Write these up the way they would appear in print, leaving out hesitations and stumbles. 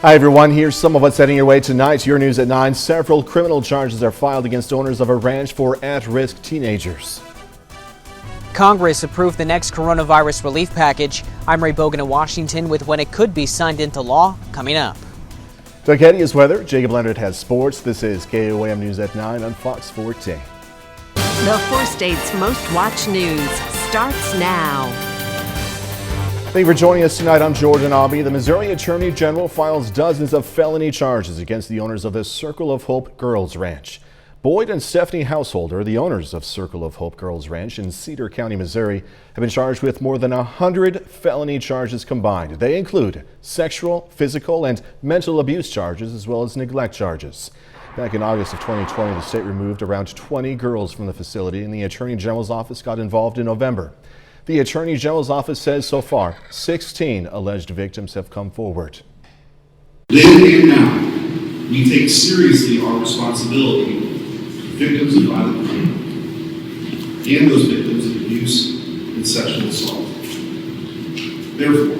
Hi everyone, here's some of what's heading your way tonight. Your news at 9. Several criminal charges are filed against owners of a ranch for at-risk teenagers. Congress approved the next coronavirus relief package. I'm Ray Bogan in Washington with when it could be signed into law coming up. Doug Heddy is weather. Jacob Leonard has sports. This is KOAM News at 9 on Fox 14. The 4 states' most watched news starts now. Thank you for joining us tonight. I'm Jordan Aubie. The Missouri Attorney General files dozens of felony charges against the owners of the Circle of Hope Girls Ranch. Boyd and Stephanie Householder, the owners of Circle of Hope Girls Ranch in Cedar County, Missouri, have been charged with more than 100 felony charges combined. They include sexual, physical, and mental abuse charges, as well as neglect charges. Back in August of 2020, the state removed around 20 girls from the facility, and the Attorney General's office got involved in November. The Attorney General's office says so far, 16 alleged victims have come forward. Then and now, we take seriously our responsibility to victims of violent crime and those victims of abuse and sexual assault. Therefore,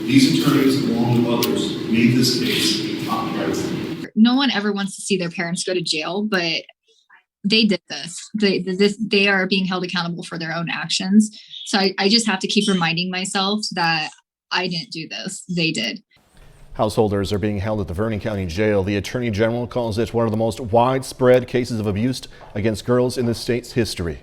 these attorneys, along with others, made this case a top priority. No one ever wants to see their parents go to jail, but they did this. They are being held accountable for their own actions. So I just have to keep reminding myself that I didn't do this. They did. Householders are being held at the Vernon County Jail. The Attorney General calls it one of the most widespread cases of abuse against girls in the state's history.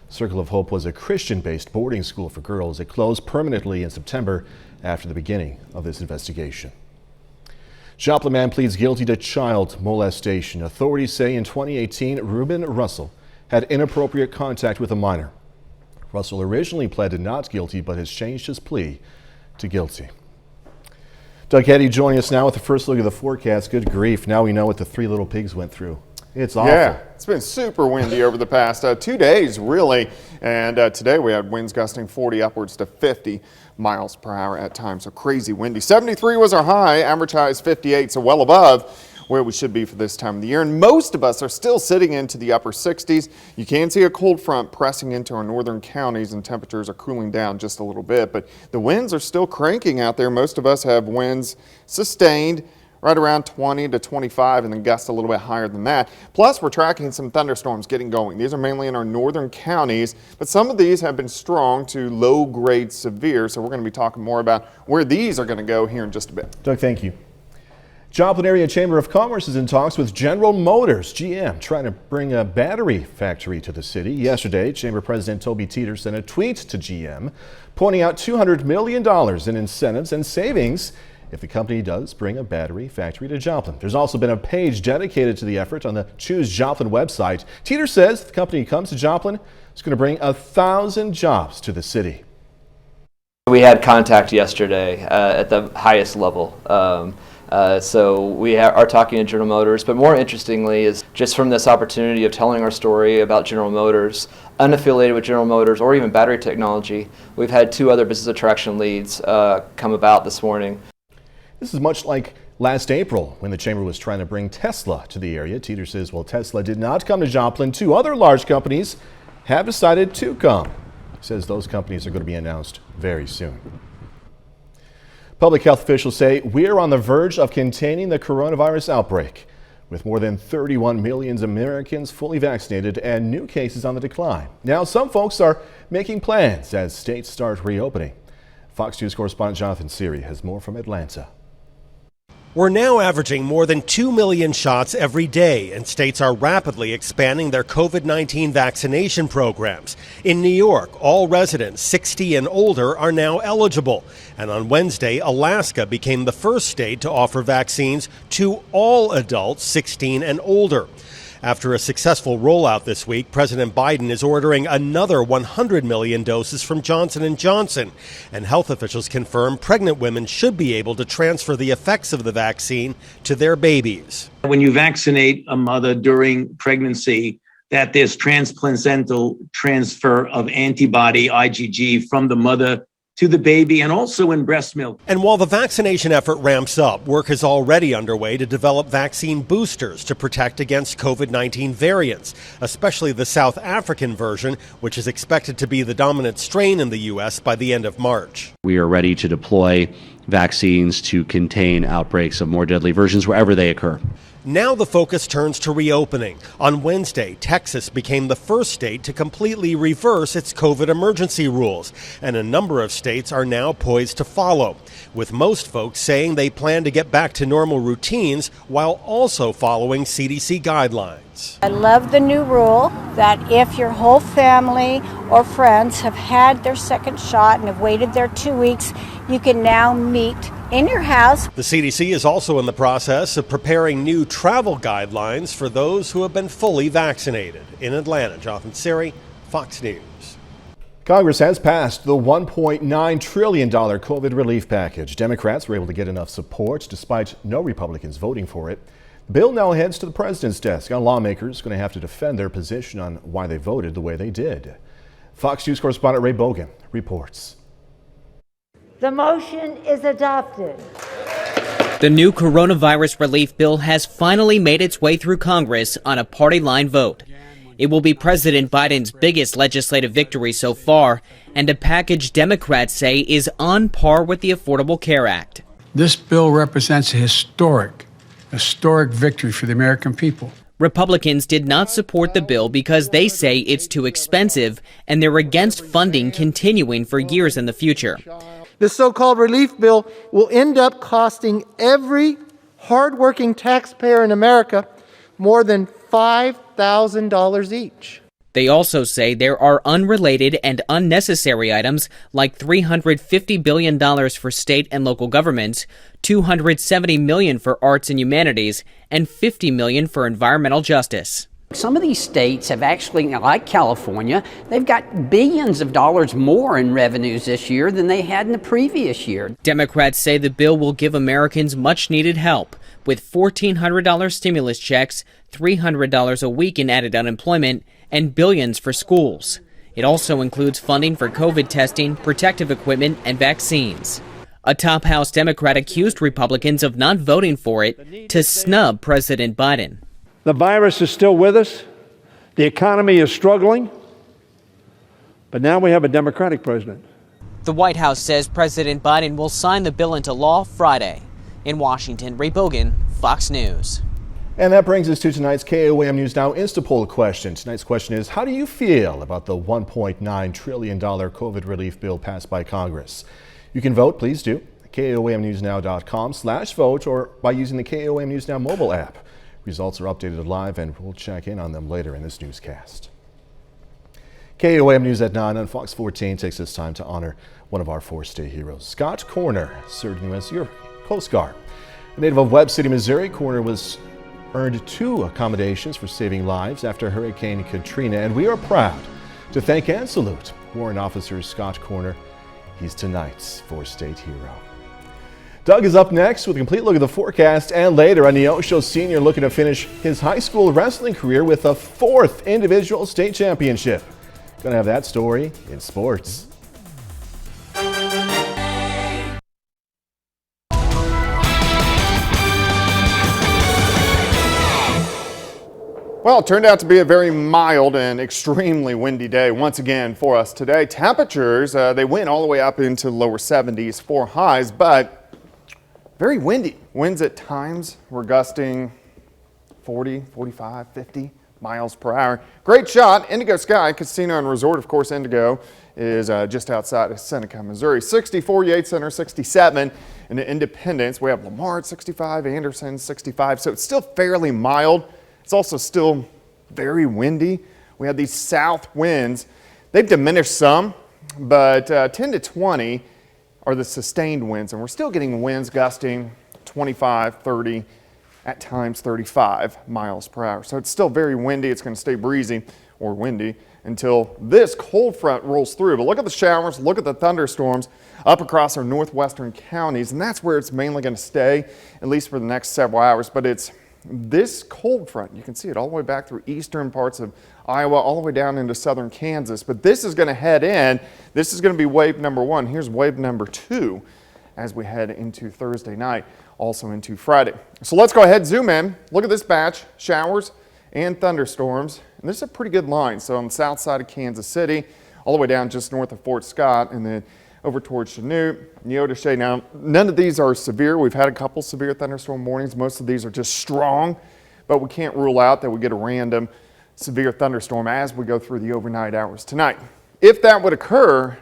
Circle of Hope was a Christian-based boarding school for girls. It closed permanently in September after the beginning of this investigation. Joplin man pleads guilty to child molestation. Authorities say in 2018, Reuben Russell had inappropriate contact with a minor. Russell originally pled not guilty, but has changed his plea to guilty. Doug Heddy joining us now with the first look at the forecast. Good grief, now we know what the 3 little pigs went through. It's awful. Yeah, it's been super windy over the past 2 days, really. And today we had winds gusting 40 upwards to 50 miles per hour at times. So crazy windy. 73 was our high, average high is 58, so well above where we should be for this time of the year. And most of us are still sitting into the upper 60s. You can see a cold front pressing into our northern counties and temperatures are cooling down just a little bit. But the winds are still cranking out there. Most of us have winds sustained right around 20 to 25 and then gusts a little bit higher than that. Plus, we're tracking some thunderstorms getting going. These are mainly in our northern counties, but some of these have been strong to low-grade severe, so we're going to be talking more about where these are going to go here in just a bit. Doug, thank you. Joplin Area Chamber of Commerce is in talks with General Motors, GM, trying to bring a battery factory to the city. Yesterday, Chamber President Toby Teeter sent a tweet to GM pointing out $200 million in incentives and savings if the company does bring a battery factory to Joplin. There's also been a page dedicated to the effort on the Choose Joplin website. Teeter says if the company comes to Joplin, it's going to bring 1,000 jobs to the city. We had contact yesterday at the highest level. So we are talking to General Motors, but more interestingly is just from this opportunity of telling our story about General Motors, unaffiliated with General Motors or even battery technology, we've had 2 other business attraction leads come about this morning. This is much like last April when the chamber was trying to bring Tesla to the area. Teeter says while Tesla did not come to Joplin, 2 other large companies have decided to come. He says those companies are going to be announced very soon. Public health officials say we're on the verge of containing the coronavirus outbreak, with more than 31 million Americans fully vaccinated and new cases on the decline. Now, some folks are making plans as states start reopening. Fox News correspondent Jonathan Seary has more from Atlanta. We're now averaging more than 2 million shots every day, and states are rapidly expanding their COVID-19 vaccination programs. In New York, all residents 60 and older are now eligible. And on Wednesday, Alaska became the first state to offer vaccines to all adults 16 and older. After a successful rollout this week, President Biden is ordering another 100 million doses from Johnson & Johnson. And health officials confirm pregnant women should be able to transfer the effects of the vaccine to their babies. When you vaccinate a mother during pregnancy, that there's transplacental transfer of antibody IgG from the mother to the baby and also in breast milk. And while the vaccination effort ramps up, work is already underway to develop vaccine boosters to protect against COVID-19 variants, especially the South African version, which is expected to be the dominant strain in the U.S. by the end of March. We are ready to deploy vaccines to contain outbreaks of more deadly versions wherever they occur. Now the focus turns to reopening. On Wednesday, Texas became the first state to completely reverse its COVID emergency rules, and a number of states are now poised to follow, with most folks saying they plan to get back to normal routines while also following CDC guidelines. I love the new rule that if your whole family or friends have had their second shot and have waited their 2 weeks, you can now meet in your house. The CDC is also in the process of preparing new travel guidelines for those who have been fully vaccinated. In Atlanta, Jonathan Siri, Fox News. Congress has passed the $1.9 trillion COVID relief package. Democrats were able to get enough support despite no Republicans voting for it. The bill now heads to the president's desk. Now lawmakers are going to have to defend their position on why they voted the way they did. Fox News correspondent Ray Bogan reports. The motion is adopted. The new coronavirus relief bill has finally made its way through Congress on a party line vote. It will be President Biden's biggest legislative victory so far, and a package Democrats say is on par with the Affordable Care Act. This bill represents a historic victory for the American people. Republicans did not support the bill because they say it's too expensive, and they're against funding continuing for years in the future. The so-called relief bill will end up costing every hardworking taxpayer in America more than $5,000 each. They also say there are unrelated and unnecessary items like $350 billion for state and local governments, $270 million for arts and humanities, and $50 million for environmental justice. Some of these states have actually, like California, they've got billions of dollars more in revenues this year than they had in the previous year. Democrats say the bill will give Americans much needed help with $1,400 stimulus checks, $300 a week in added unemployment, and billions for schools. It also includes funding for COVID testing, protective equipment, and vaccines. A top House Democrat accused Republicans of not voting for it to snub President Biden. The virus is still with us. The economy is struggling. But now we have a Democratic president. The White House says President Biden will sign the bill into law Friday. In Washington, Ray Bogan, Fox News. And that brings us to tonight's KOAM News Now Instapoll question. Tonight's question is, how do you feel about the $1.9 trillion COVID relief bill passed by Congress? You can vote, please do, at KOAMnewsnow.com/vote or by using the KOAM News Now mobile app. Results are updated live, and we'll check in on them later in this newscast. KOAM News at 9 on Fox 14 takes this time to honor one of our four-state heroes. Scott Corner served in the U.S. Coast Guard. A native of Webb City, Missouri, Corner earned 2 accommodations for saving lives after Hurricane Katrina, and we are proud to thank and salute Warrant Officer Scott Corner. He's tonight's four-state hero. Doug is up next with a complete look at the forecast, and later a Neosho senior looking to finish his high school wrestling career with a 4th individual state championship. Gonna have that story in sports. Well, it turned out to be a very mild and extremely windy day once again for us today. Temperatures, they went all the way up into lower 70s for highs, but very windy. Winds at times were gusting 40, 45, 50 miles per hour. Great shot. Indigo Sky Casino and Resort, of course, Indigo is just outside of Seneca, Missouri. 64, Yates Center, 67. And Independence, we have Lamar at 65, Anderson 65. So it's still fairly mild. It's also still very windy. We have these south winds. They've diminished some, but 10 to 20 are the sustained winds, and we're still getting winds gusting 25, 30, at times 35 miles per hour. So it's still very windy. It's going to stay breezy or windy until this cold front rolls through. But look at the showers, look at the thunderstorms up across our northwestern counties, and that's where it's mainly going to stay, at least for the next several hours. But it's this cold front, you can see it all the way back through eastern parts of Iowa, all the way down into southern Kansas. But this is going to head in. This is going to be wave number 1. Here's wave number 2 as we head into Thursday night, also into Friday. So let's go ahead, zoom in. Look at this batch, showers and thunderstorms. And this is a pretty good line. So on the south side of Kansas City, all the way down just north of Fort Scott, and then over towards Chanute, Neodesha. Now, none of these are severe. We've had a couple severe thunderstorm warnings. Most of these are just strong, but we can't rule out that we get a random severe thunderstorm as we go through the overnight hours tonight. If that would occur,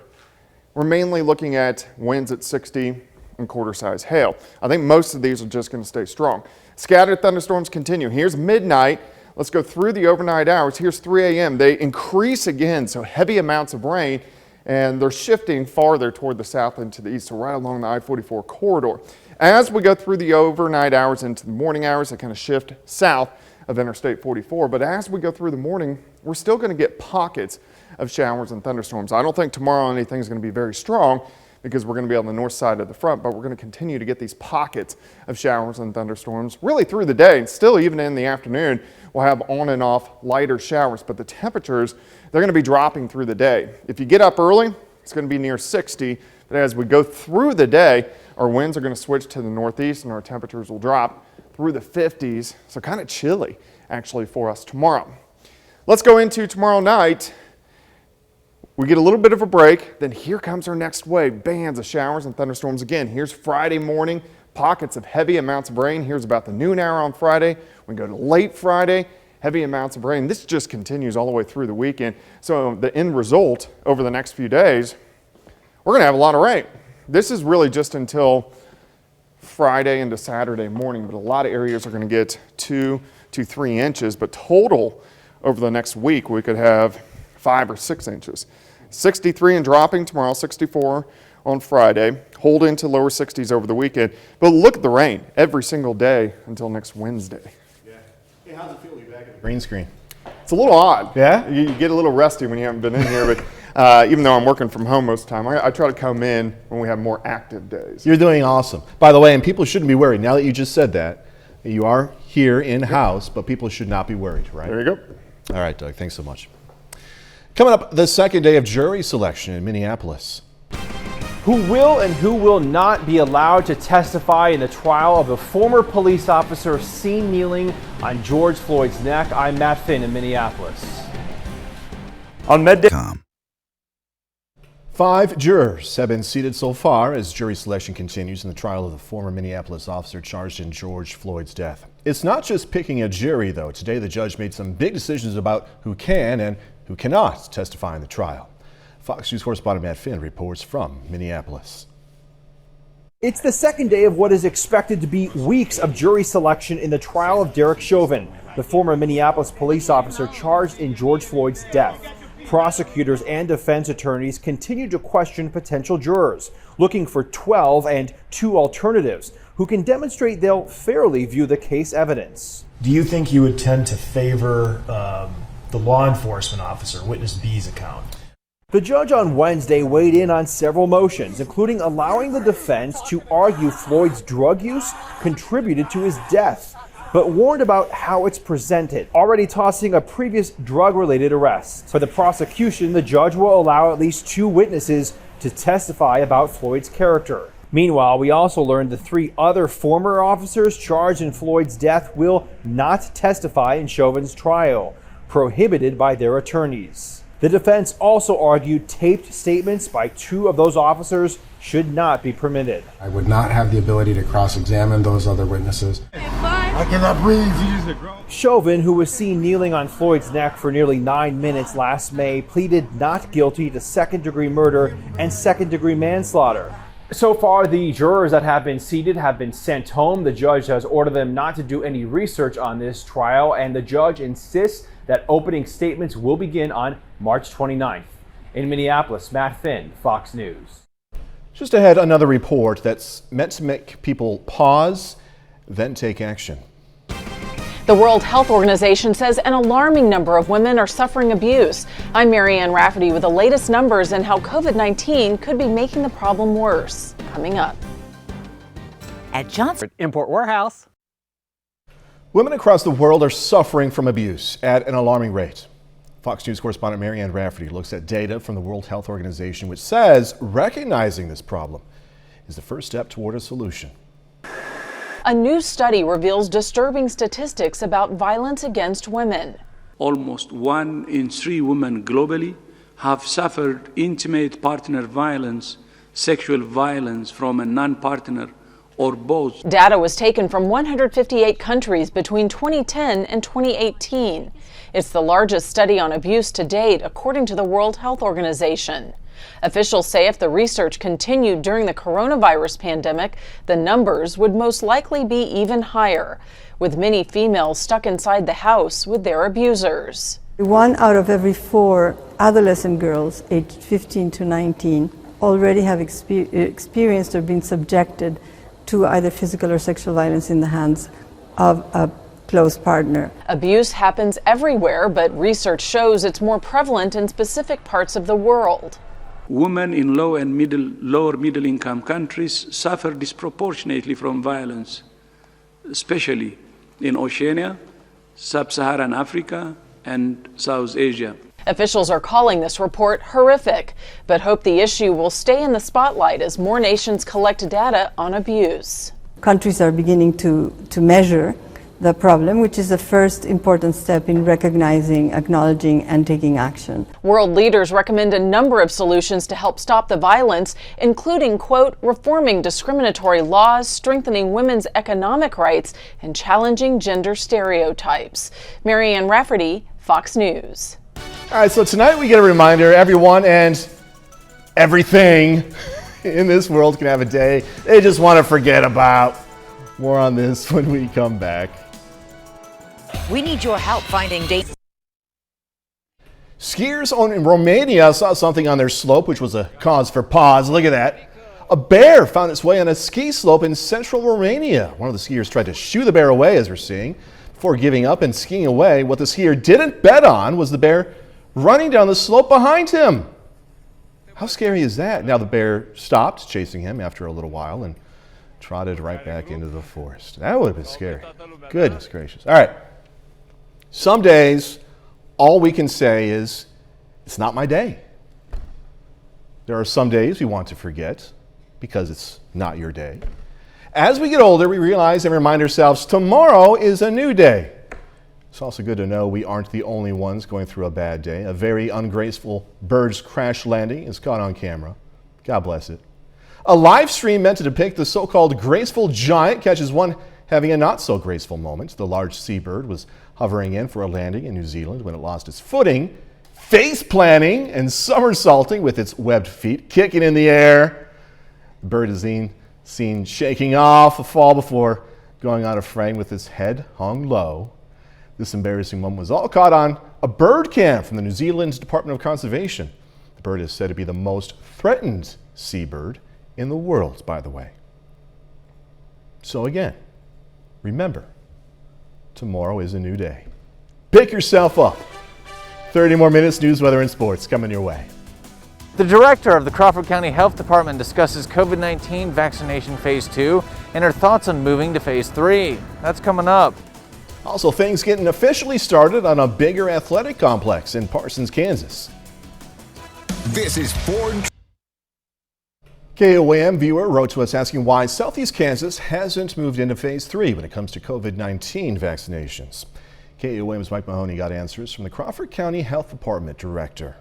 we're mainly looking at winds at 60 and quarter-size hail. I think most of these are just going to stay strong. Scattered thunderstorms continue. Here's midnight. Let's go through the overnight hours. Here's 3 a.m. They increase again, so heavy amounts of rain, and they're shifting farther toward the south and to the east, so right along the I-44 corridor. As we go through the overnight hours into the morning hours, they kind of shift south of Interstate 44. But as we go through the morning, we're still going to get pockets of showers and thunderstorms. I don't think tomorrow anything's going to be very strong because we're going to be on the north side of the front, but we're going to continue to get these pockets of showers and thunderstorms really through the day, and still even in the afternoon we'll have on and off lighter showers, but the temperatures, they're going to be dropping through the day. If you get up early, it's going to be near 60, but as we go through the day, our winds are going to switch to the northeast and our temperatures will drop through the 50s, so kind of chilly actually for us tomorrow. Let's go into tomorrow night. We get a little bit of a break, then here comes our next wave, bands of showers and thunderstorms again. Here's Friday morning, pockets of heavy amounts of rain. Here's about the noon hour on Friday. We go to late Friday, heavy amounts of rain. This just continues all the way through the weekend. So the end result over the next few days, we're going to have a lot of rain. This is really just until Friday into Saturday morning, but a lot of areas are going to get 2 to 3 inches, but total over the next week, we could have 5 or 6 inches. 63 and dropping tomorrow, 64 on Friday, hold into lower 60s over the weekend. But look at the rain every single day until next Wednesday. Yeah. Hey, how's it feel to be back at the green screen? It's a little odd. Yeah? You get a little rusty when you haven't been in here, but even though I'm working from home most of the time, I try to come in when we have more active days. You're doing awesome. By the way, and people shouldn't be worried, now that you just said that, you are here in-house, but people should not be worried, right? There you go. All right, Doug, thanks so much. Coming up, the second day of jury selection in Minneapolis. Who will and who will not be allowed to testify in the trial of a former police officer seen kneeling on George Floyd's neck? I'm Matt Finn in Minneapolis. On Midday. 5 jurors have been seated so far as jury selection continues in the trial of the former Minneapolis officer charged in George Floyd's death. It's not just picking a jury, though. Today, the judge made some big decisions about who can and who cannot testify in the trial. Fox News correspondent Matt Finn reports from Minneapolis. It's the second day of what is expected to be weeks of jury selection in the trial of Derek Chauvin, the former Minneapolis police officer charged in George Floyd's death. Prosecutors and defense attorneys continue to question potential jurors, looking for 12 and 2 alternatives who can demonstrate they'll fairly view the case evidence. Do you think you would tend to favor the law enforcement officer, witness B's account? The judge on Wednesday weighed in on several motions, including allowing the defense to argue Floyd's drug use contributed to his death, but warned about how it's presented, already tossing a previous drug-related arrest. For the prosecution, the judge will allow at least 2 witnesses to testify about Floyd's character. Meanwhile, we also learned the 3 other former officers charged in Floyd's death will not testify in Chauvin's trial, prohibited by their attorneys. The defense also argued taped statements by 2 of those officers should not be permitted. I would not have the ability to cross-examine those other witnesses. I cannot breathe. Chauvin, who was seen kneeling on Floyd's neck for nearly 9 minutes last May, pleaded not guilty to second-degree murder and second-degree manslaughter. So far, the jurors that have been seated have been sent home. The judge has ordered them not to do any research on this trial, and the judge insists that opening statements will begin on March 29th. In Minneapolis, Matt Finn, Fox News. Just ahead, another report that's meant to make people pause, then take action. The World Health Organization says an alarming number of women are suffering abuse. I'm Marianne Rafferty with the latest numbers and how COVID-19 could be making the problem worse. Coming up. At Johnson Import Warehouse. Women across the world are suffering from abuse at an alarming rate. Fox News correspondent Marianne Rafferty looks at data from the World Health Organization, which says recognizing this problem is the first step toward a solution. A new study reveals disturbing statistics about violence against women. Almost 1 in 3 women globally have suffered intimate partner violence sexual violence from a non-partner or both. Data was taken from 158 countries between 2010 and 2018. It's the largest study on abuse to date, according to the World Health Organization. Officials say if the research continued during the coronavirus pandemic, the numbers would most likely be even higher, with many females stuck inside the house with their abusers. 1 out of every 4 adolescent girls aged 15 to 19 already have experienced or been subjected to either physical or sexual violence in the hands of a close partner. Abuse happens everywhere, but research shows it's more prevalent in specific parts of the world. Women in lower middle income countries suffer disproportionately from violence, especially in Oceania, Sub-Saharan Africa, and South Asia. Officials are calling this report horrific, but hope the issue will stay in the spotlight as more nations collect data on abuse. Countries are beginning to measure the problem, which is the first important step in recognizing, acknowledging, and taking action. World leaders recommend a number of solutions to help stop the violence, including, quote, reforming discriminatory laws, strengthening women's economic rights, and challenging gender stereotypes. Marianne Rafferty, Fox News. All right, so tonight we get a reminder, everyone and everything in this world can have a day they just want to forget about. More on this when we come back. We need your help finding dates. Skiers in Romania saw something on their slope which was a cause for pause. Look at that. A bear found its way on a ski slope in central Romania. One of the skiers tried to shoo the bear away, as we're seeing, before giving up and skiing away. What the skier didn't bet on was the bear running down the slope behind him. How scary is that? Now the bear stopped chasing him after a little while and trotted right back into the forest. That would have been scary. Goodness gracious. All right. Some days, all we can say is, it's not my day. There are some days we want to forget because it's not your day. As we get older, we realize and remind ourselves tomorrow is a new day. It's also good to know we aren't the only ones going through a bad day. A very ungraceful bird's crash landing is caught on camera. God bless it. A live stream meant to depict the so-called graceful giant catches one having a not-so-graceful moment. The large seabird was hovering in for a landing in New Zealand when it lost its footing, face-planting and somersaulting with its webbed feet kicking in the air. The bird is seen shaking off a fall before going out of frame with its head hung low. This embarrassing moment was all caught on a bird cam from the New Zealand Department of Conservation. The bird is said to be the most threatened seabird in the world, by the way. So again, remember, tomorrow is a new day. Pick yourself up. 30 more minutes, news, weather, and sports coming your way. The director of the Crawford County Health Department discusses COVID-19 vaccination phase 2 and her thoughts on moving to phase 3. That's coming up. Also, things getting officially started on a bigger athletic complex in Parsons, Kansas. This is Ford. KOAM viewer wrote to us asking why Southeast Kansas hasn't moved into phase 3 when it comes to COVID-19 vaccinations. KOAM's Mike Mahoney got answers from the Crawford County Health Department director.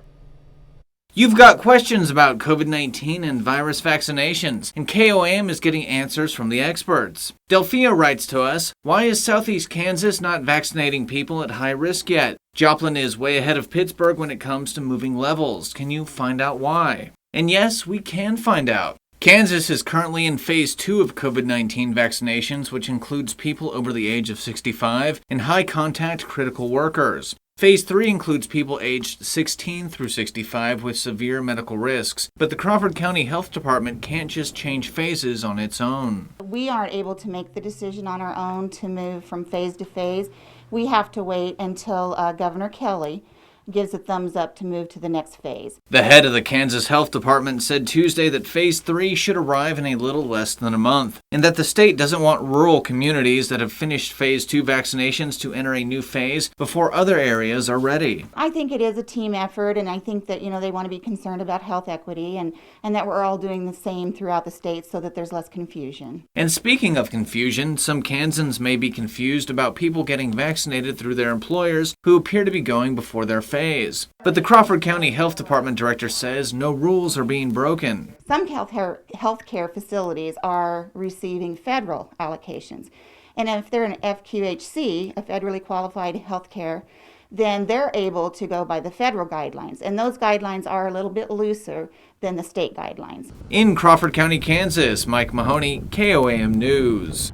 You've got questions about COVID-19 and virus vaccinations, and KOAM is getting answers from the experts. Delphia writes to us, why is Southeast Kansas not vaccinating people at high risk yet? Joplin is way ahead of Pittsburgh when it comes to moving levels. Can you find out why? And yes, we can find out. Kansas is currently in phase 2 of COVID-19 vaccinations, which includes people over the age of 65 and high-contact critical workers. Phase 3 includes people aged 16 through 65 with severe medical risks, but the Crawford County Health Department can't just change phases on its own. We aren't able to make the decision on our own to move from phase to phase. We have to wait until Governor Kelly gives a thumbs up to move to the next phase. The head of the Kansas Health Department said Tuesday that phase 3 should arrive in a little less than a month, and that the state doesn't want rural communities that have finished phase 2 vaccinations to enter a new phase before other areas are ready. I think it is a team effort, and I think that, they want to be concerned about health equity and that we're all doing the same throughout the state so that there's less confusion. And speaking of confusion, some Kansans may be confused about people getting vaccinated through their employers who appear to be going before their phase. phase. But the Crawford County Health Department director says no rules are being broken. Some healthcare facilities are receiving federal allocations. And if they're an FQHC, a federally qualified healthcare, then they're able to go by the federal guidelines. And those guidelines are a little bit looser than the state guidelines. In Crawford County, Kansas, Mike Mahoney, KOAM News.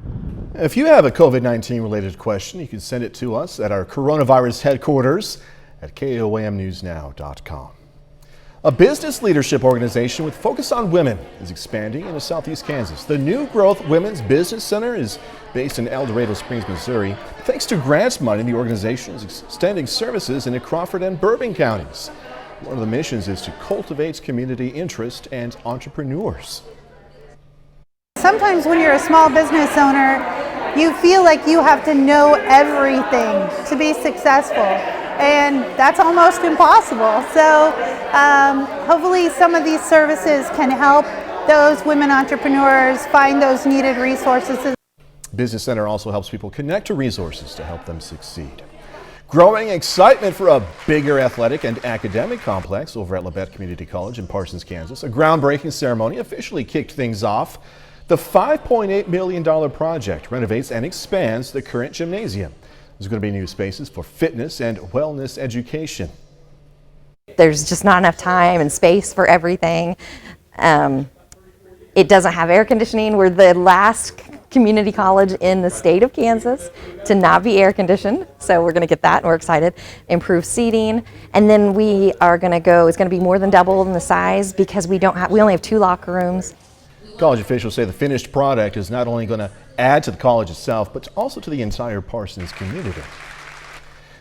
If you have a COVID-19 related question, you can send it to us at our coronavirus headquarters at KOAMnewsnow.com. A business leadership organization with focus on women is expanding into southeast Kansas. The New Growth Women's Business Center is based in El Dorado Springs, Missouri. Thanks to grant money, the organization is extending services into Crawford and Bourbon counties. One of the missions is to cultivate community interest and entrepreneurs. Sometimes when you're a small business owner, you feel like you have to know everything to be successful. And that's almost impossible. So hopefully some of these services can help those women entrepreneurs find those needed resources. Business Center also helps people connect to resources to help them succeed. Growing excitement for a bigger athletic and academic complex over at Labette Community College in Parsons, Kansas. A groundbreaking ceremony officially kicked things off. The $5.8 million project renovates and expands the current gymnasium. There's going to be new spaces for fitness and wellness education. There's just not enough time and space for everything. It doesn't have air conditioning. We're the last community college in the state of Kansas to not be air conditioned. So we're going to get that and we're excited. Improved seating. And then we are going to go, it's going to be more than double in the size because we only have 2 locker rooms. College officials say the finished product is not only going to add to the college itself, but also to the entire Parsons community.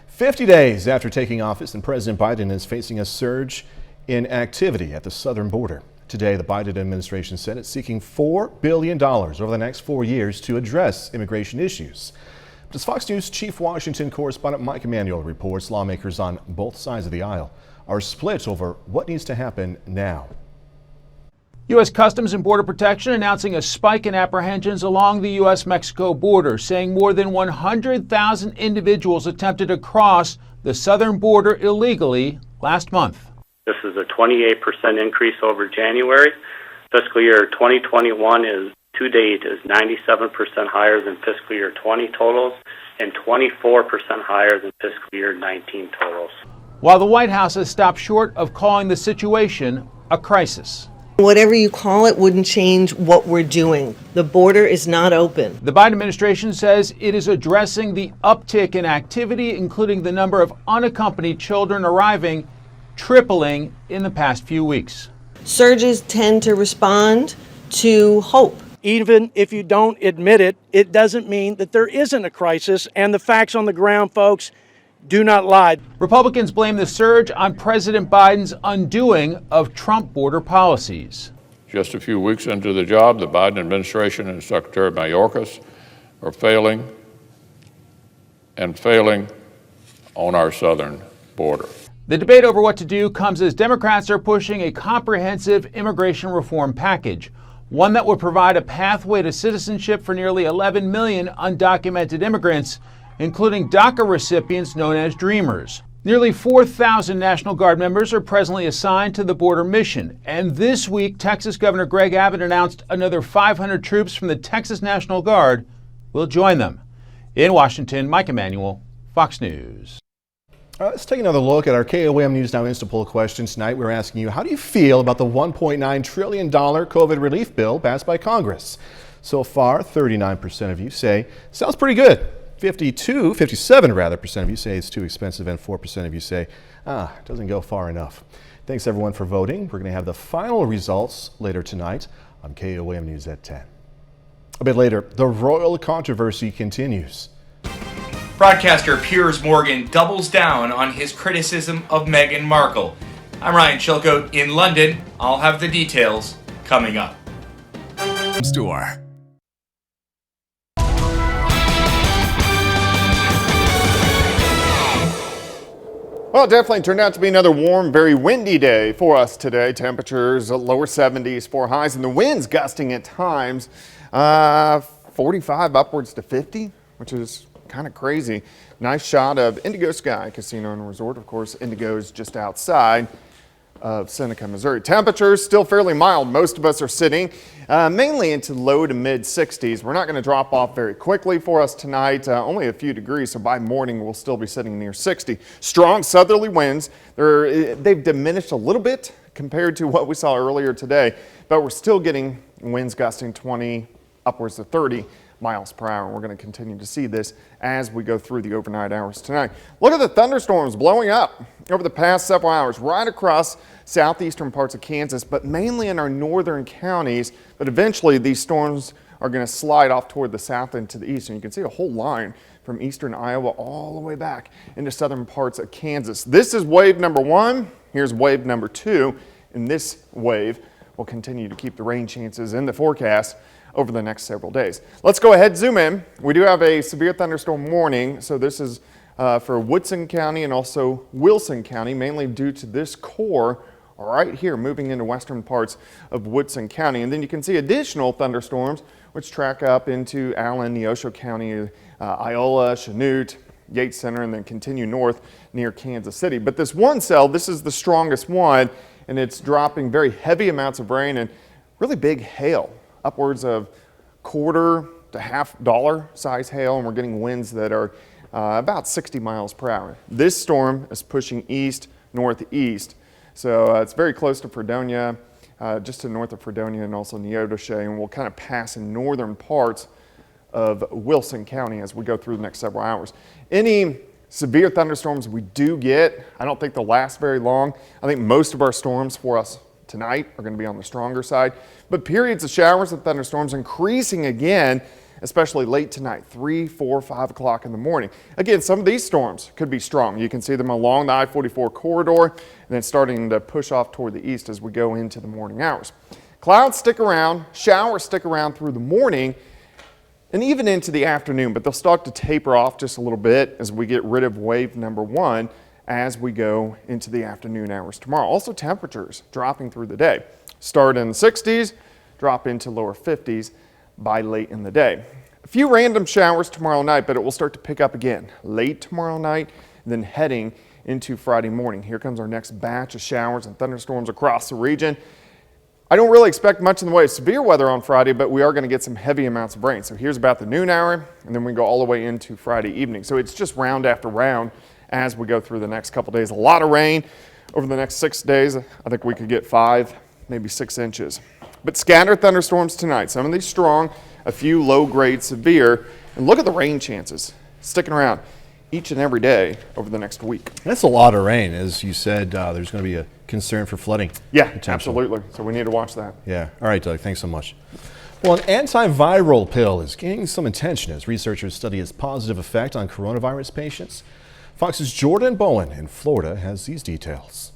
50 days after taking office, and President Biden is facing a surge in activity at the southern border. Today, the Biden administration said it's seeking $4 billion over the next 4 years to address immigration issues. But as Fox News Chief Washington correspondent Mike Emanuel reports, lawmakers on both sides of the aisle are split over what needs to happen now. U.S. Customs and Border Protection announcing a spike in apprehensions along the U.S.-Mexico border, saying more than 100,000 individuals attempted to cross the southern border illegally last month. This is a 28% increase over January. Fiscal year 2021 to date is 97% higher than fiscal year 20 totals and 24% higher than fiscal year 19 totals. While the White House has stopped short of calling the situation a crisis. Whatever you call it wouldn't change what we're doing. The border is not open. The Biden administration says it is addressing the uptick in activity, including the number of unaccompanied children arriving, tripling in the past few weeks. Surges tend to respond to hope. Even if you don't admit it, it doesn't mean that there isn't a crisis, and the facts on the ground, folks, do not lie. Republicans blame the surge on President Biden's undoing of Trump border policies. Just a few weeks into the job, the Biden administration and Secretary Mayorkas are failing on our southern border. The debate over what to do comes as Democrats are pushing a comprehensive immigration reform package, one that would provide a pathway to citizenship for nearly 11 million undocumented immigrants, including DACA recipients known as Dreamers. Nearly 4,000 National Guard members are presently assigned to the border mission. And this week, Texas Governor Greg Abbott announced another 500 troops from the Texas National Guard will join them. In Washington, Mike Emanuel, Fox News. Let's take another look at our KOAM News Now Insta Poll question tonight. We're asking you, how do you feel about the $1.9 trillion COVID relief bill passed by Congress? So far, 39% of you say sounds pretty good. 57% of you say it's too expensive, and 4% of you say, it doesn't go far enough. Thanks everyone for voting. We're going to have the final results later tonight on KOAM News at 10. A bit later, the royal controversy continues. Broadcaster Piers Morgan doubles down on his criticism of Meghan Markle. I'm Ryan Chilcote in London. I'll have the details coming up. Store. Well, it definitely turned out to be another warm, very windy day for us today. Temperatures lower 70s for highs, and the winds gusting at times 45 upwards to 50, which is kind of crazy. Nice shot of Indigo Sky Casino and Resort. Of course, Indigo's just outside of Seneca, Missouri. Temperatures still fairly mild. Most of us are sitting mainly into low to mid 60s. We're not going to drop off very quickly for us tonight, only a few degrees, so by morning we'll still be sitting near 60. Strong southerly winds. They've diminished a little bit compared to what we saw earlier today, but we're still getting winds gusting 20 upwards to 30 miles per hour. We're going to continue to see this as we go through the overnight hours tonight. Look at the thunderstorms blowing up over the past several hours right across southeastern parts of Kansas, but mainly in our northern counties. But eventually these storms are going to slide off toward the south and to the east. And you can see a whole line from eastern Iowa all the way back into southern parts of Kansas. This is wave number 1. Here's wave number 2. And this wave will continue to keep the rain chances in the forecast over the next several days. Let's go ahead, zoom in. We do have a severe thunderstorm warning, so this is for Woodson County and also Wilson County, mainly due to this core right here moving into western parts of Woodson County. And then you can see additional thunderstorms which track up into Allen, Neosho County, Iola, Chanute, Yates Center, and then continue north near Kansas City. But this one cell, this is the strongest one, and it's dropping very heavy amounts of rain and really big hail. Upwards of $quarter to $half size hail, and we're getting winds that are about 60 miles per hour. This storm is pushing east northeast, so it's very close to Fredonia, just to the north of Fredonia and also Neodesha, and will kind of pass in northern parts of Wilson County as we go through the next several hours. Any severe thunderstorms we do get, I don't think they'll last very long. I think most of our storms for us tonight are going to be on the stronger side, but periods of showers and thunderstorms increasing again, especially late tonight, 3, 4, 5 o'clock in the morning. Again, some of these storms could be strong. You can see them along the I-44 corridor and then starting to push off toward the east as we go into the morning hours. Clouds stick around, showers stick around through the morning and even into the afternoon, but they'll start to taper off just a little bit as we get rid of wave number 1 as we go into the afternoon hours tomorrow. Also temperatures dropping through the day. Start in the 60s, drop into lower 50s by late in the day. A few random showers tomorrow night, but it will start to pick up again late tomorrow night, and then heading into Friday morning. Here comes our next batch of showers and thunderstorms across the region. I don't really expect much in the way of severe weather on Friday, but we are going to get some heavy amounts of rain. So here's about the noon hour, and then we go all the way into Friday evening. So it's just round after round as we go through the next couple days. A lot of rain over the next 6 days. I think we could get 5, maybe 6 inches. But scattered thunderstorms tonight. Some of these strong, a few low-grade severe. And look at the rain chances sticking around each and every day over the next week. That's a lot of rain. As you said, there's going to be a concern for flooding. Yeah, absolutely. So we need to watch that. Yeah. All right, Doug. Thanks so much. Well, an antiviral pill is gaining some attention as researchers study its positive effect on coronavirus patients. Fox's Jordan Bowen in Florida has these details.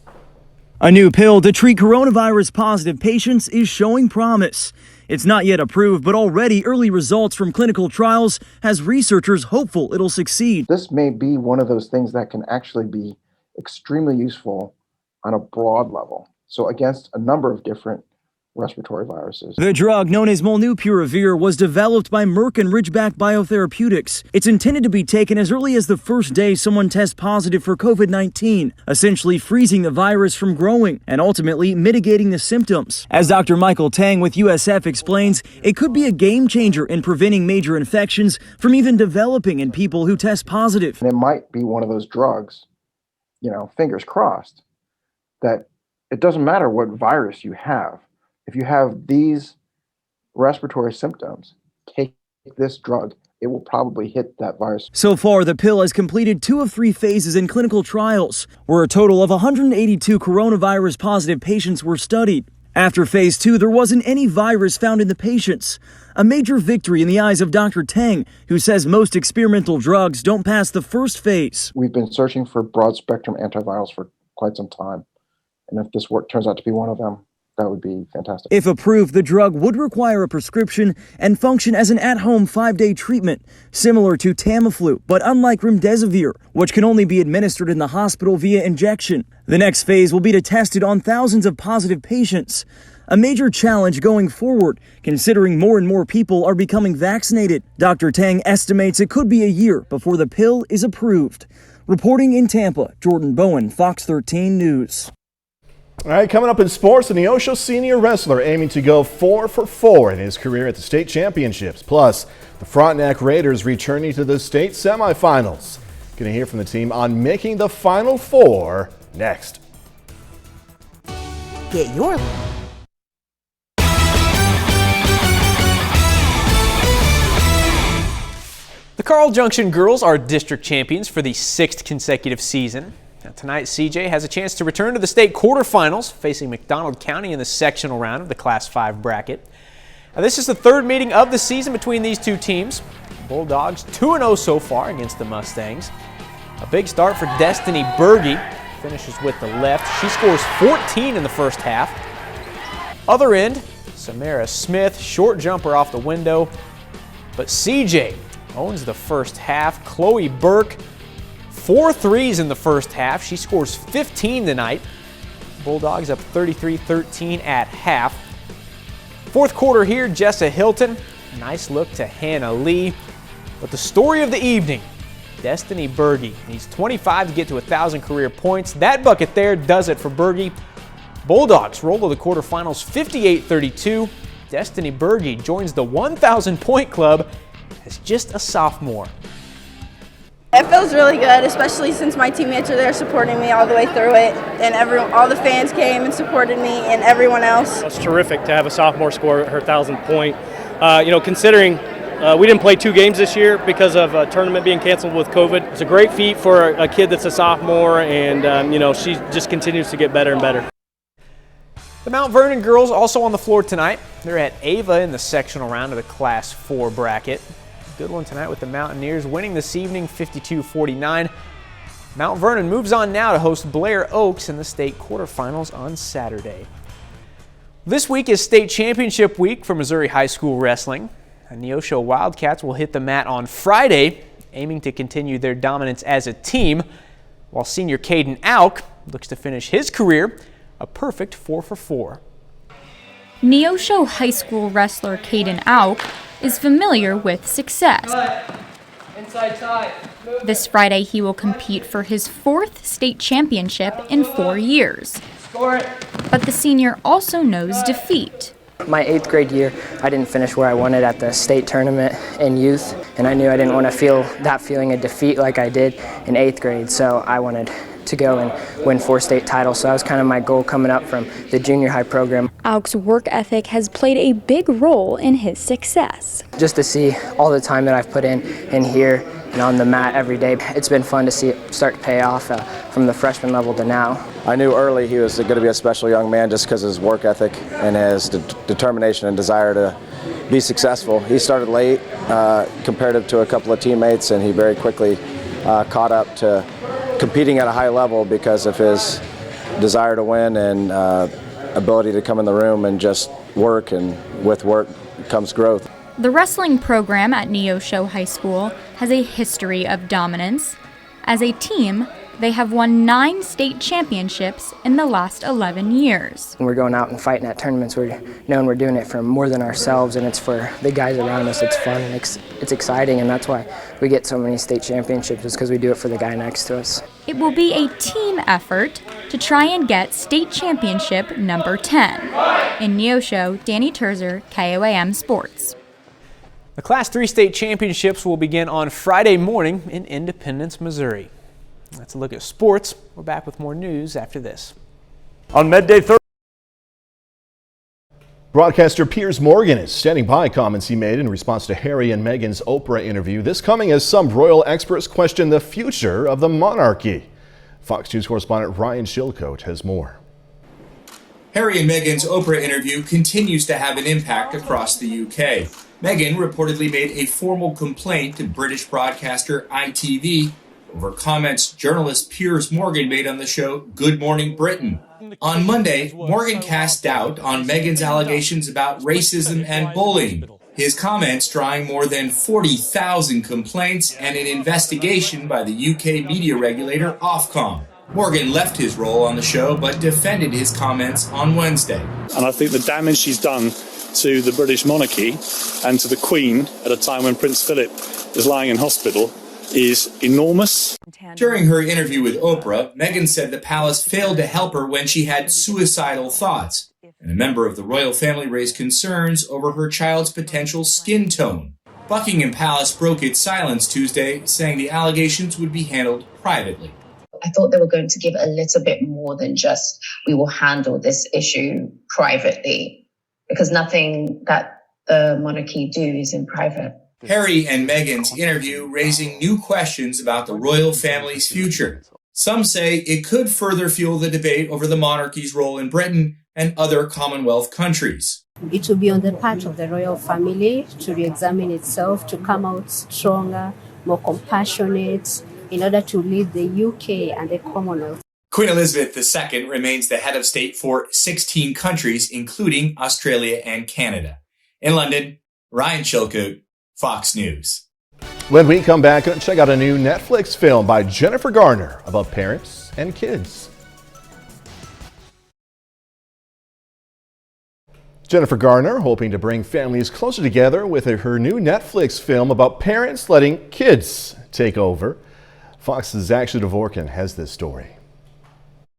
A new pill to treat coronavirus positive patients is showing promise. It's not yet approved, but already early results from clinical trials has researchers hopeful it'll succeed. This may be one of those things that can actually be extremely useful on a broad level. So against a number of different respiratory viruses. The drug, known as Molnupiravir, was developed by Merck and Ridgeback Biotherapeutics. It's intended to be taken as early as the first day someone tests positive for COVID-19, essentially freezing the virus from growing and ultimately mitigating the symptoms. As Dr. Michael Tang with USF explains, it could be a game changer in preventing major infections from even developing in people who test positive. And it might be one of those drugs, fingers crossed, that it doesn't matter what virus you have. If you have these respiratory symptoms, take this drug. It will probably hit that virus. So far, the pill has completed 2 of 3 phases in clinical trials, where a total of 182 coronavirus positive patients were studied. After phase 2, there wasn't any virus found in the patients. A major victory in the eyes of Dr. Tang, who says most experimental drugs don't pass the first phase. We've been searching for broad spectrum antivirals for quite some time. And if this turns out to be one of them, that would be fantastic. If approved, the drug would require a prescription and function as an at-home 5-day treatment, similar to Tamiflu, but unlike Remdesivir, which can only be administered in the hospital via injection. The next phase will be to test it on thousands of positive patients. a major challenge going forward, considering more and more people are becoming vaccinated. Dr. Tang estimates it could be a year before the pill is approved. Reporting in Tampa, Jordan Bowen, Fox 13 News. All right, coming up in sports, a Neosho senior wrestler aiming to go 4 for 4 in his career at the state championships. Plus, the Frontenac Raiders returning to the state semifinals. Going to hear from the team on making the Final Four next. Get your The Carl Junction girls are district champions for the 6th consecutive season. Now, tonight, CJ has a chance to return to the state quarterfinals, facing McDonald County in the sectional round of the Class 5 bracket. Now, this is the 3rd meeting of the season between these two teams. Bulldogs 2-0 so far against the Mustangs. A big start for Destiny Bergy. Finishes with the left. She scores 14 in the first half. Other end, Samara Smith, short jumper off the window. But CJ owns the first half. Chloe Burke, 4 threes in the first half. She scores 15 tonight. Bulldogs up 33-13 at half. Fourth quarter here, Jessa Hilton. Nice look to Hannah Lee. But the story of the evening, Destiny Bergy needs 25 to get to 1,000 career points. That bucket there does it for Bergy. Bulldogs roll to the quarterfinals 58-32. Destiny Bergy joins the 1,000 point club as just a sophomore. It feels really good, especially since my teammates are there supporting me all the way through it, and all the fans came and supported me, and everyone else. It's terrific to have a sophomore score her 1,000th point. Considering we didn't play 2 games this year because of a tournament being canceled with COVID. It's a great feat for a kid that's a sophomore, and she just continues to get better and better. The Mount Vernon girls also on the floor tonight. They're at Ava in the sectional round of the Class 4 bracket. Good one tonight with the Mountaineers winning this evening 52-49. Mount Vernon moves on now to host Blair Oaks in the state quarterfinals on Saturday. This week is state championship week for Missouri high school wrestling. The Neosho Wildcats will hit the mat on Friday, aiming to continue their dominance as a team, while senior Caden Auk looks to finish his career a perfect 4 for 4. Neosho high school wrestler Caden Auk is familiar with success. Inside side. This Friday he will compete for his 4th state championship in 4 years. Score it. But the senior also knows defeat. My 8th grade year, I didn't finish where I wanted at the state tournament in youth, and I knew I didn't want to feel that feeling of defeat like I did in 8th grade, so I wanted to go and win 4 state titles. So that was kind of my goal coming up from the junior high program. Auk's work ethic has played a big role in his success. Just to see all the time that I've put in here and on the mat every day, it's been fun to see it start to pay off from the freshman level to now. I knew early he was going to be a special young man just because of his work ethic and his determination and desire to be successful. He started late comparative to a couple of teammates, and he very quickly caught up to competing at a high level because of his desire to win and ability to come in the room and just work, and with work comes growth. The wrestling program at Neosho High School has a history of dominance. As a team, they have won 9 state championships in the last 11 years. When we're going out and fighting at tournaments, we're knowing we're doing it for more than ourselves, and it's for the guys around us. It's fun and it's exciting, and that's why we get so many state championships, is because we do it for the guy next to us. It will be a team effort to try and get state championship number 10. In Neosho, Danny Terzer, KOAM Sports. The Class 3 state championships will begin on Friday morning in Independence, Missouri. That's a look at sports. We're back with more news after this. On Midday Thursday, broadcaster Piers Morgan is standing by comments he made in response to Harry and Meghan's Oprah interview. This coming as some royal experts question the future of the monarchy. Fox News correspondent Ryan Chilcote has more. Harry and Meghan's Oprah interview continues to have an impact across the UK. Meghan reportedly made a formal complaint to British broadcaster ITV over comments journalist Piers Morgan made on the show Good Morning Britain. On Monday, Morgan cast doubt on Meghan's allegations about racism and bullying. His comments drawing more than 40,000 complaints and an investigation by the UK media regulator Ofcom. Morgan left his role on the show but defended his comments on Wednesday. And I think the damage she's done to the British monarchy and to the Queen at a time when Prince Philip is lying in hospital is enormous. During her interview with Oprah, Meghan said the palace failed to help her when she had suicidal thoughts, and a member of the royal family raised concerns over her child's potential skin tone. Buckingham Palace broke its silence Tuesday, saying the allegations would be handled privately. I thought they were going to give a little bit more than just, we will handle this issue privately, because nothing that the monarchy do is in private. Harry and Meghan's interview raising new questions about the royal family's future. Some say it could further fuel the debate over the monarchy's role in Britain and other Commonwealth countries. It will be on the part of the royal family to re-examine itself, to come out stronger, more compassionate, in order to lead the UK and the Commonwealth. Queen Elizabeth II remains the head of state for 16 countries, including Australia and Canada. In London, Ryan Chilcoot, Fox News. When we come back, check out a new Netflix film by Jennifer Garner about parents and kids. Jennifer Garner hoping to bring families closer together with her new Netflix film about parents letting kids take over. Fox's Ashley Dvorkin has this story.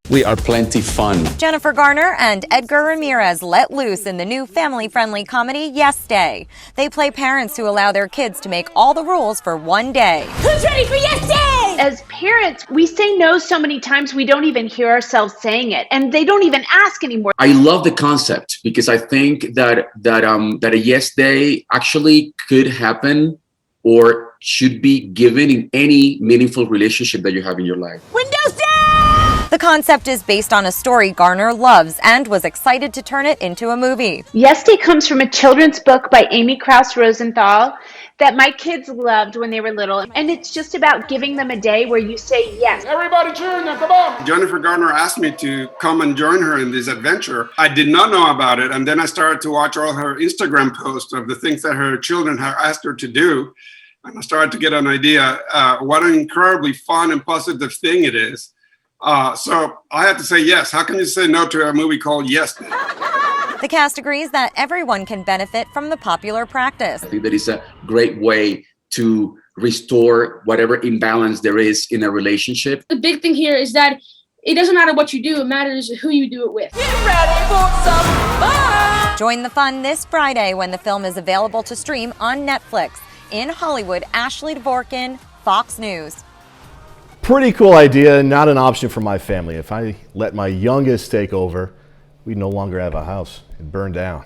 We are plenty fun. Jennifer Garner and Edgar Ramirez let loose in the new family-friendly comedy Yes Day. They play parents who allow their kids to make all the rules for one day. Who's ready for Yes Day? As parents, we say no so many times we don't even hear ourselves saying it, and they don't even ask anymore. I love the concept because I think that a Yes Day actually could happen or should be given in any meaningful relationship that you have in your life. Windows down! The concept is based on a story Garner loves and was excited to turn it into a movie. Yes Day comes from a children's book by Amy Krauss Rosenthal that my kids loved when they were little. And it's just about giving them a day where you say yes. Everybody cheer now, come on! Jennifer Garner asked me to come and join her in this adventure. I did not know about it. And then I started to watch all her Instagram posts of the things that her children had asked her to do. And I started to get an idea what an incredibly fun and positive thing it is. So I had to say yes. How can you say no to a movie called Yes Day? The cast agrees that everyone can benefit from the popular practice. I think that is a great way to restore whatever imbalance there is in a relationship. The big thing here is that it doesn't matter what you do, it matters who you do it with. Get ready for some fun! Join the fun this Friday when the film is available to stream on Netflix. In Hollywood, Ashley Dvorkin, Fox News. Pretty cool idea, not an option for my family. If I let my youngest take over, we'd no longer have a house. It'd burn down.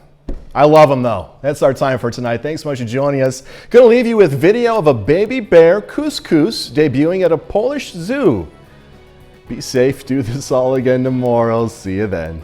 I love them though. That's our time for tonight. Thanks so much for joining us. Gonna leave you with video of a baby bear couscous debuting at a Polish zoo. Be safe, do this all again tomorrow. See you then.